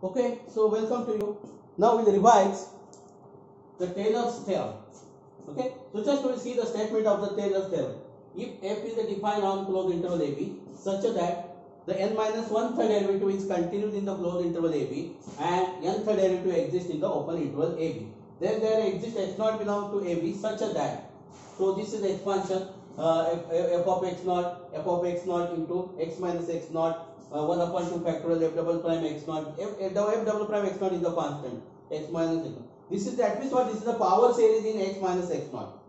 Okay, so welcome to you. Now we'll revise the Taylor's theorem. Okay, so just we'll see the statement of the Taylor's theorem. If f is a defined on closed interval AB such that the n minus one third derivative is continued in the closed interval AB and n third derivative exists in the open interval AB, then there exists x naught belongs to AB such that. So this is the expansion f of x naught into x minus x naught 1 upon 2 factorial f double prime x naught. F double prime x naught is the constant x minus x naught. This is that means what? This is the power series in x minus x naught.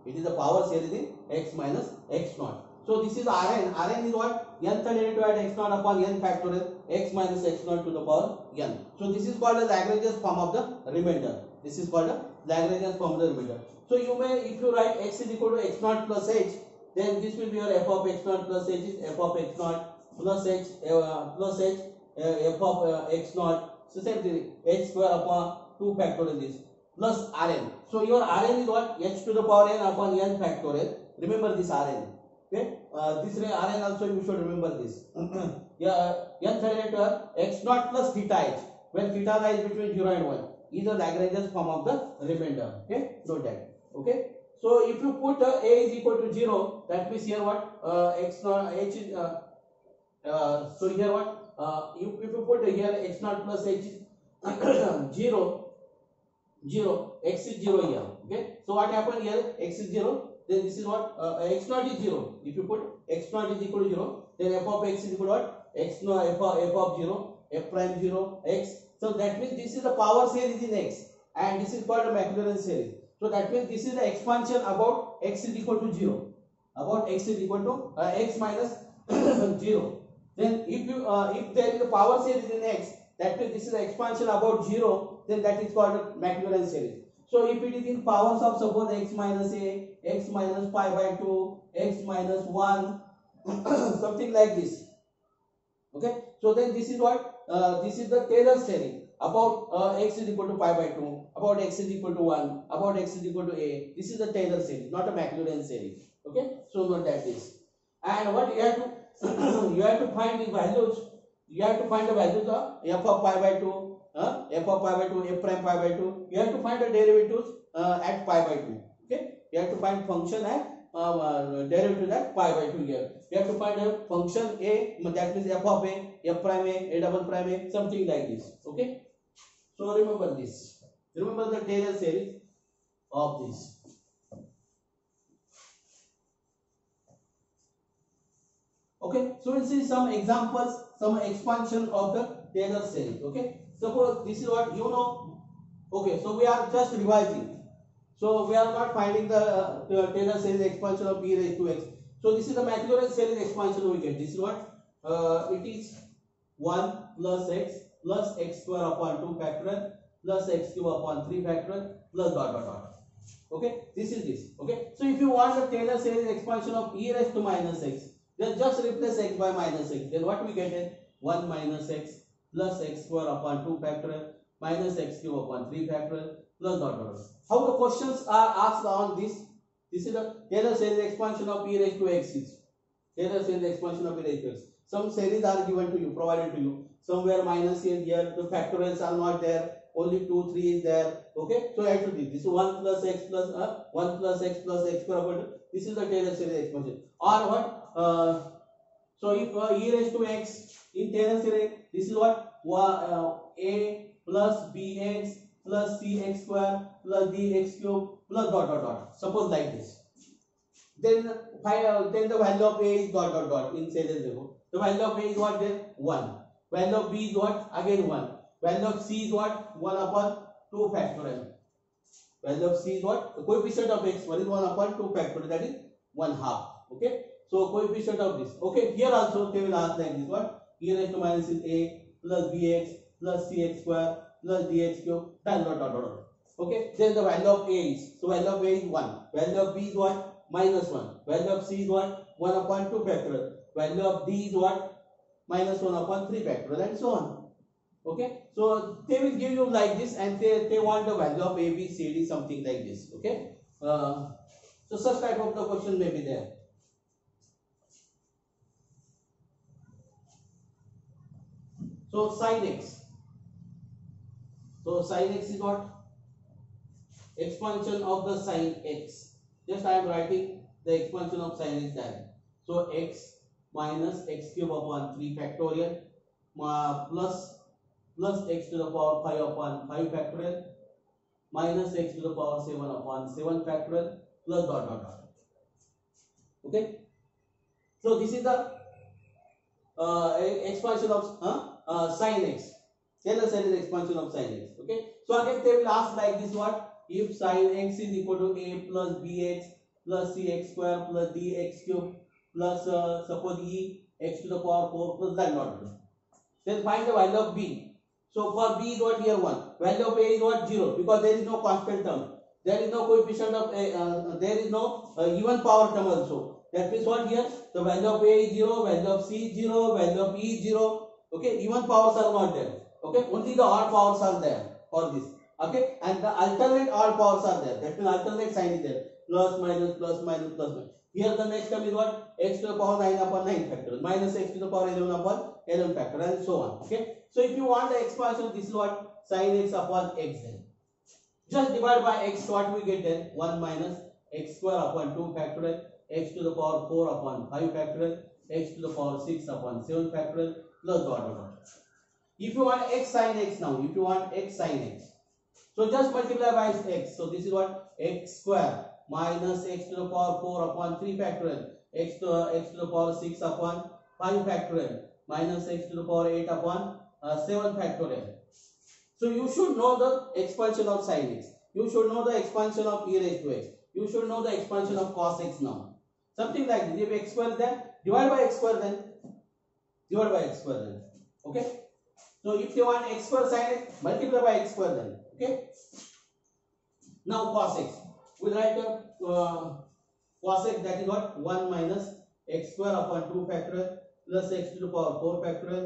It is the power series in x minus x naught. So this is Rn. Rn is what? N third derivative at x naught upon n factorial x minus x naught to the power n. So this is called the Lagrange's form of the remainder. This is called the Lagrange's form of the remainder. So you may, if you write x is equal to x naught plus h, then this will be your f of x naught plus h is f of x naught plus h f of x naught. So same thing, h square upon 2 factorial this plus Rn. So your Rn is what? H to the power n upon n factorial. Remember this Rn. Okay, this Rn also you should remember this. Yeah, n third derivative x naught plus theta h, when theta lies between 0 and 1, is the Lagrange's form of the remainder. Okay, note that. Okay, so if you put a is equal to 0, that means here what? X naught h is so here what? If you put here x naught plus h is 0, x is 0 here. Okay, so what happened here? X is 0. Then this is what? X naught is 0. If you put x naught is equal to 0, then f of x is equal to what? X naught f of 0, f prime 0, x. So that means this is the power series in x, and this is called a Maclaurin series. So that means this is the expansion about x is equal to 0. About x is equal to x minus 0. Then if there is a power series in x, that means this is the expansion about 0, then that is called a Maclaurin series. So if it is in powers of suppose x minus a, x minus pi by 2, x minus 1, something like this. Okay, so then this is what? This is the Taylor series about x is equal to pi by 2, about x is equal to 1, about x is equal to a. This is the Taylor series, not a Maclaurin series. Okay, so note that this. And what you have to you have to find the values. You have to find the values of f of pi by 2, f of pi by 2, f prime pi by 2. You have to find the derivatives at pi by 2. Okay, you have to find function at derivative at pi by 2 here. You have to find a function a, that means f of a, f prime a double prime a, something like this. Okay, so remember this. Remember the Taylor series of this. Okay, so we'll see some examples, some expansion of the Taylor series. Okay, suppose this is what you know. Okay, so we are just revising. So we are not finding the Taylor series expansion of e raised to x. So this is the Maclaurin series expansion we get. This is what? It is 1 plus x square upon 2 factorial plus x cube upon 3 factorial plus dot dot dot. Okay, this is this. Okay, so if you want the Taylor series expansion of e raised to minus x, then just replace x by minus x. Then what we get is 1 minus x plus x square upon 2 factorial minus x cube upon 3 factorial plus dot dot dot. How the questions are asked on this? This is the Taylor series expansion of e raised to x. Taylor series expansion of e raised to x. Some series are given to you, provided to you. Somewhere minus is here, the factorials are not there. Only 2, 3 is there. Okay, so I have to do this. 1 plus x plus 1 plus x plus x square upon 2. This is the Taylor series expansion. Or what? So if e raised to x in Taylor series, this is what? A plus bx plus cx square plus dx cube plus dot dot dot. Suppose like this. Then the value of a is dot dot dot in Taylor series. The value of a is what? Then 1. Value of b is what? Again 1. Value of c is what? 1 upon 2 factorial. Value of c is what? The coefficient of x, what is 1 upon 2 factorial, that is 1/2. Okay, so coefficient of this. Okay, here also they will ask like this. What? E raised to minus is a plus bx plus cx square plus dx cube dot dot dot dot. Okay, then the value of a is, so value of a is 1. Value of b is what? Minus 1. Value of c is what? 1 upon 2 factorial. Value of d is what? Minus 1 upon 3 factorial, and so on. Okay, so they will give you like this, and they want the value of a, b, c, d, something like this. Okay, so such type of the question may be there. So sin x. So sin x is what? Expansion of the sin x. Just I am writing the expansion of sin x there. So x minus x cube upon 3 factorial plus x to the power 5 upon 5 factorial minus x to the power 7 upon 7 factorial plus dot dot dot. Okay. So this is the expansion of sin x. Taylor series expansion of sin x. Okay. So again they will ask like this: what if sin x is equal to a plus bx plus cx square plus dx cube plus suppose e x to the power 4 plus that dot. Then find the value of b. So for b is what here 1. Value of a is what 0 because there is no constant term. There is no coefficient of a. There is no even power term also. That means what here? The value of a is 0, value of c is 0, value of e is 0. Okay, even powers are not there. Okay, only the odd powers are there for this. Okay, and the alternate odd powers are there. That means alternate sign is there. Plus minus plus minus plus minus. Here the next term is what? X to the power 9 upon 9 factorial minus x to the power 11 upon 11 factorial and so on. Okay, so if you want the expansion, this is what? Sin x upon x then. Just divide by x, what we get then? 1 minus x square upon 2 factorial x to the power 4 upon 5 factorial x to the power 6 upon 7 factorial plus dot dot dot. If you want x sin x now, if you want x sin x, so just multiply by x. So this is what? X square minus x to the power 4 upon 3 factorial x to the power 6 upon 5 factorial minus x to the power 8 upon 7 factorial. So you should know the expansion of sin x. You should know the expansion of e raised to x. You should know the expansion of cos x now. Something like this. If x square then divide by x square then. Divide by x square then. Okay. So if you want x square sin x, multiply by x square then. Okay. Now cos x. We write cos x, that is what? 1 minus x square upon 2 factorial plus x to the power 4 factorial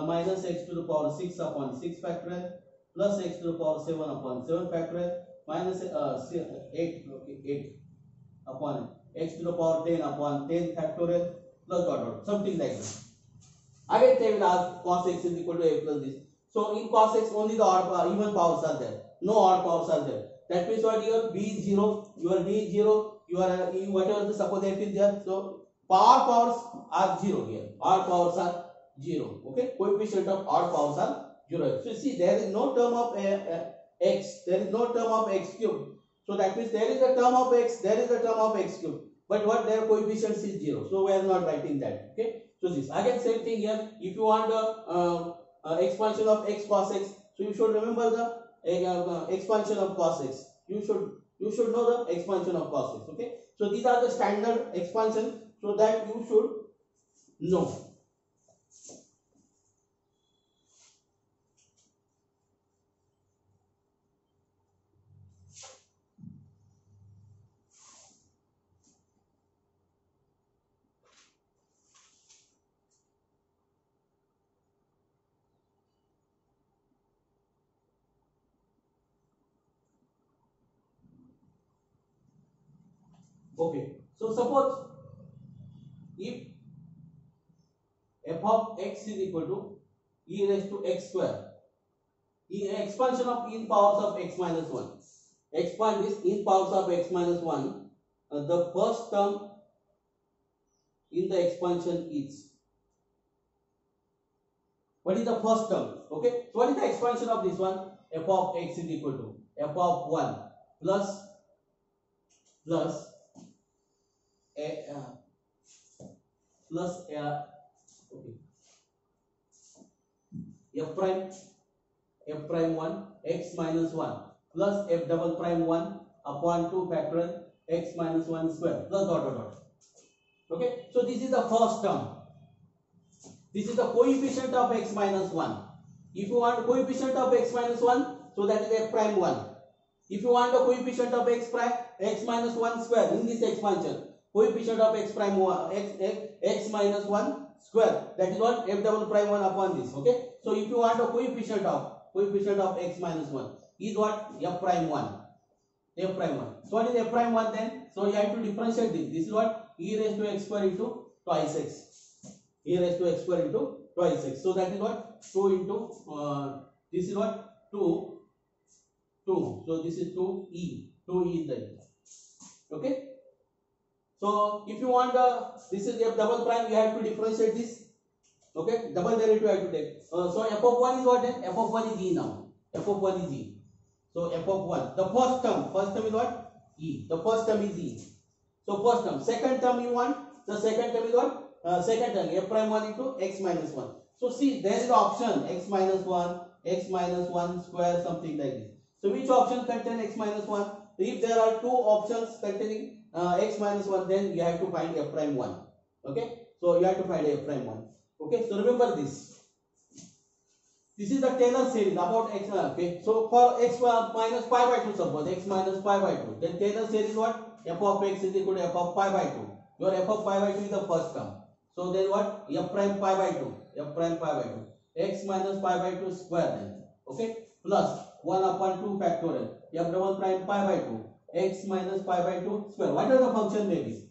minus x to the power 6 upon 6 factorial plus x to the power 7 upon 7 factorial minus 8 upon x to the power 10 upon 10 factorial plus dot dot, something like that. Again they will ask cos x is equal to a plus this. So in cos x only the odd even powers are there, no odd powers are there. That means what? Your b is 0, your d is 0, your e whatever the suppose f is there. So powers are 0 here, odd powers are 0. Okay, coefficient of odd powers are 0. So see, there is no term of x, there is no term of x cube. So that means there is a term of x, there is a term of x cube, but what their coefficients is 0. So we are not writing that. Okay, so this again same thing here. If you want the expansion of x cos x, so you should remember the expansion of cos x. You should know the expansion of cos x. Okay, so these are the standard expansion, so that you should know. Okay, so suppose if f of x is equal to e raised to x square, expansion of in powers of x minus 1, expand this in powers of x minus 1, the first term in the expansion is, what is the first term? Okay, so what is the expansion of this one? F of x is equal to f of 1 plus okay, f prime 1 x minus 1 plus f double prime 1 upon 2 factorial x minus 1 square plus dot dot dot. Okay, so this is the first term. This is the coefficient of x minus 1. If you want coefficient of x minus 1, so that is f prime 1. If you want the coefficient of x minus 1 square in this expansion, coefficient of x prime 1 x minus 1 square, that is what? F double prime 1 upon this. Okay, so if you want the coefficient of x minus 1 is what? F prime 1. F prime 1. So what is f prime 1 then? So you have to differentiate this. This is what? E raised to x square into twice x. E raised to x square into twice x. So that is what? 2 into this is what? 2 2. So this is 2e. 2e is the okay. So if you want this is f double prime, you have to differentiate this. Okay, double derivative you have to take. So f of 1 is what then? F of 1 is e now. F of 1 is e. So f of 1. The first term is what? E. The first term is e. So first term. Second term you want? The second term is what? Second term f prime 1 into x minus 1. So see, there is option x minus 1 square, something like this. So which option contain x minus 1? If there are two options containing x minus 1, then you have to find f prime 1. Okay, so you have to find f prime 1. Okay, so remember this. This is the Taylor series about x. Okay, so for x minus pi by 2, suppose x minus pi by 2, then Taylor series what? F of x is equal to f of pi by 2. Your f of pi by 2 is the first term. So then what? F prime pi by 2. F prime pi by 2. X minus pi by 2 square then. Okay, plus 1 upon 2 factorial. F double prime pi by 2. X minus pi by 2 square. Whatever the function may be.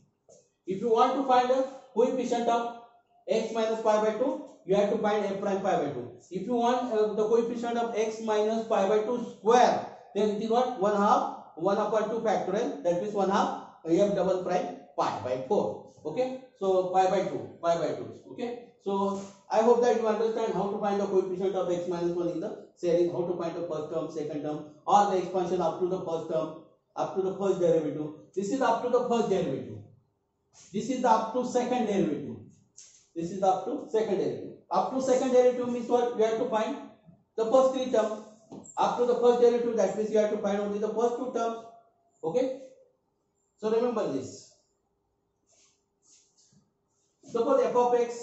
If you want to find a coefficient of x minus pi by 2, you have to find f prime pi by 2. If you want the coefficient of x minus pi by 2 square, then it is what? 1 half 1 upon 2 factorial. That means 1 half f double prime pi by 4. Okay, so pi by 2. Okay, so I hope that you understand how to find the coefficient of x minus 1 in the series, how to find the first term, second term, or the expansion up to the first term, up to the first derivative. This is up to the first derivative. This is the up to second derivative. This is the up to second derivative. Up to second derivative means what? You have to find the first three terms. Up to the first derivative, that means you have to find only the first two terms. Okay, so remember this. Suppose f of x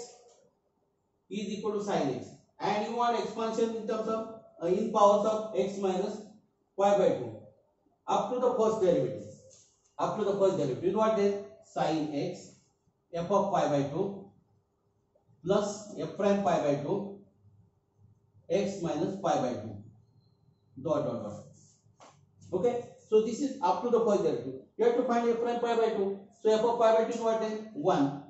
is equal to sin x, and you want expansion in terms of in powers of x minus pi by 2 up to the first derivative. Up to the first derivative is what then? Sin x f of pi by 2 plus f prime pi by 2 x minus pi by 2 dot. Okay, so this is up to the first derivative. You have to find f prime pi by 2. So f of pi by 2 is what then? 1.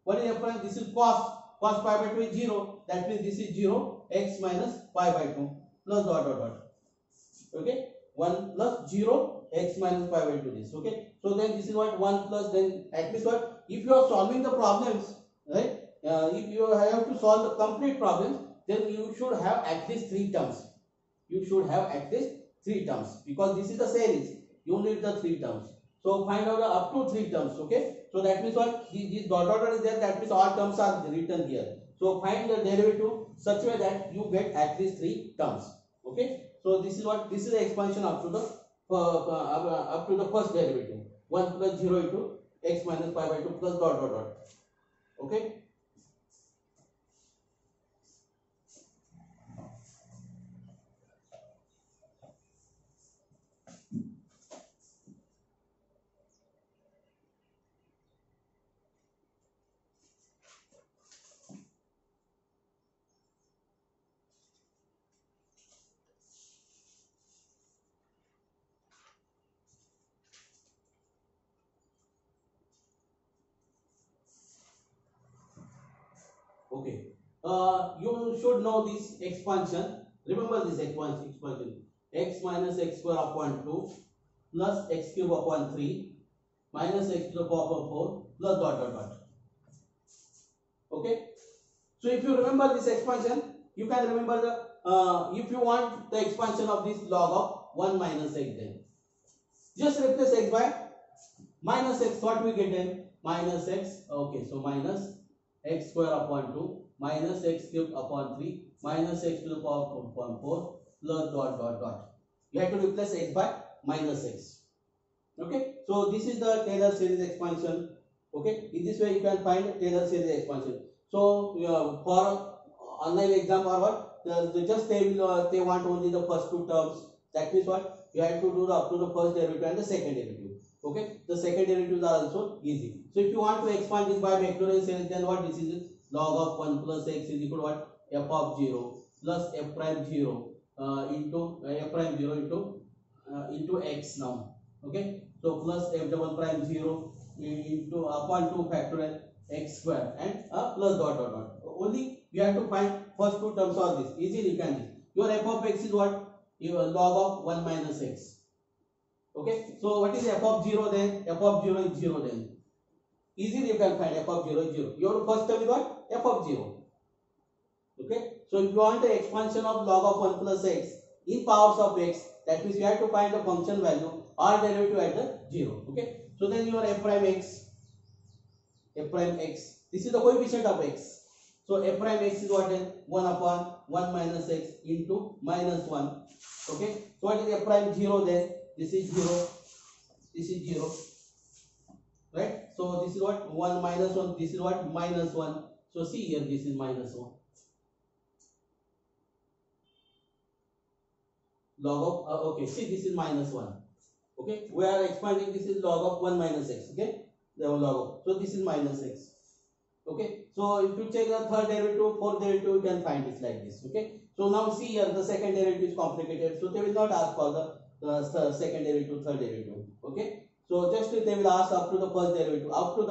What is f prime? This is cos pi by 2 is 0. That means this is 0. X minus pi by 2 plus dot. Okay, 1 plus 0 x minus pi by 2 this. Okay, so then this is what? 1 plus, then at least what? If you are solving the problems, right? If you have to solve the complete problems, then you should have at least 3 terms. You should have at least 3 terms, because this is the series. You need the 3 terms. So find out the up to 3 terms. Okay, so that means what? This dot is there. That means all terms are written here. So find the derivative such way that you get at least 3 terms. Okay, so this is what? This is the expansion up to the first derivative. 1 plus 0 into x minus pi by 2 plus dot. Okay. Okay, you should know this expansion. Remember this expansion. X minus x square upon 2 plus x cube upon 3 minus x to the power of 4 plus dot. Okay, so if you remember this expansion, you can remember the if you want the expansion of this log of 1 minus x, then just replace x by minus x. What we get then? Minus x. Okay, so minus x square upon 2 minus x cube upon 3 minus x to the power upon 4 plus dot. You have to replace x by minus x. Okay, so this is the Taylor series expansion. Okay, in this way you can find Taylor series expansion. So for online exam or what, they want only the first 2 terms. That means what? You have to do up to the first derivative and the second derivative. Okay, the second derivatives are also easy. So if you want to expand this by Maclaurin series, then what? This is log of 1 plus x is equal to what? F of 0 plus f prime 0 into f prime 0 into x now. Okay, so plus f double prime 0 into upon 2 factorial x square and plus dot. Only you have to find first 2 terms of this. Easily you can do. Your f of x is what? log of 1 minus x. Okay, so what is f of 0 then? F of 0 is 0 then. Easily you can find f of 0 is 0. Your first term is what? F of 0. Okay, so if you want the expansion of log of 1 plus x in powers of x, that means you have to find the function value or derivative at the 0. Okay, so then your f prime x, this is the coefficient of x. So f prime x is what then? 1 upon 1 minus x into minus 1. Okay, so what is f prime 0 then? This is 0, this is 0, right? So this is what? 1 minus 1, this is what? Minus 1. So see here, this is minus 1. Log of, okay, see this is minus 1. Okay, we are expanding, this is log of 1 minus x. Okay, the log of, so this is minus x. Okay, so if you take the third derivative, fourth derivative, you can find it like this. Okay, so now see here, the second derivative is complicated, so they will not ask for the second derivative, third derivative. Okay, so just they will ask up to the first derivative, or up to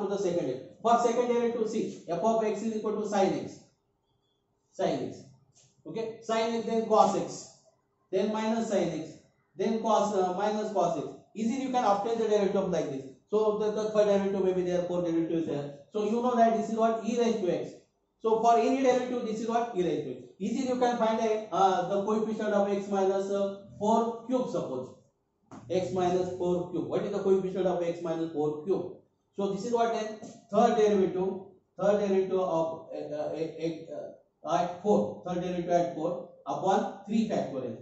the second derivative. For second derivative, see, f of x is equal to sin x. Okay, sin x, then cos x, then minus sin x, then minus cos x. Easily you can obtain the derivative like this. So the third derivative may be there, fourth derivative is there. So you know that this is what? E raised to x. So for any derivative, this is what? E raised to x. Easily you can find the coefficient of x minus 4 cube, suppose. X minus 4 cube. What is the coefficient of x minus 4 cube? So this is what then? Third derivative of at 4. Third derivative at 4 upon 3 factorial.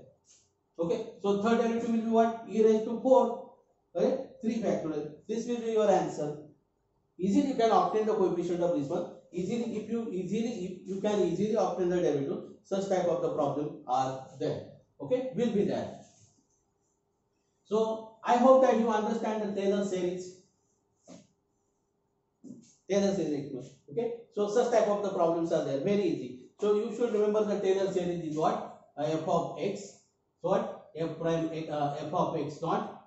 Okay. So third derivative will be what? E raised to 4. Okay. 3 factorial. This will be your answer. Easily you can obtain the coefficient of this one. If you can easily obtain the derivative, such type of the problem are there. Okay, will be there. So I hope that you understand the Taylor series. Okay, so such type of the problems are there, very easy. So you should remember the Taylor series is what? F of x. So what? F prime f of x naught.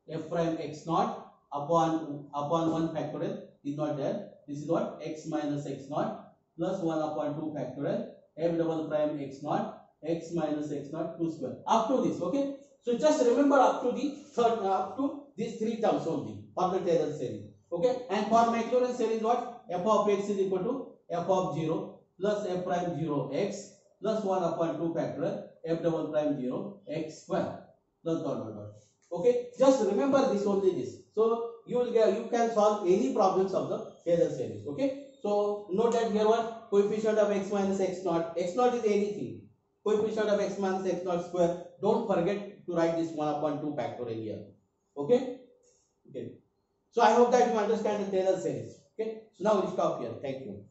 F prime x naught upon 1 factorial is not there. This is what? X minus x naught plus 1 upon 2 factorial f double prime x naught x minus x naught 2 square up to this. Okay, so just remember up to the third, up to these 3 terms only for the Taylor series. Okay, and for Maclaurin series what? F of x is equal to f of 0 plus f prime 0 x plus 1 upon 2 factorial f double prime 0 x square plus dot dot dot. Okay, just remember this only this. So you can solve any problems of the Taylor series. Okay, so note that here what? Coefficient of x minus x naught. X naught is anything. Coefficient of x minus x naught square. Don't forget to write this 1 upon 2 factorial here. Okay. Okay. So I hope that you understand the Taylor series. Okay. So now we'll stop here. Thank you.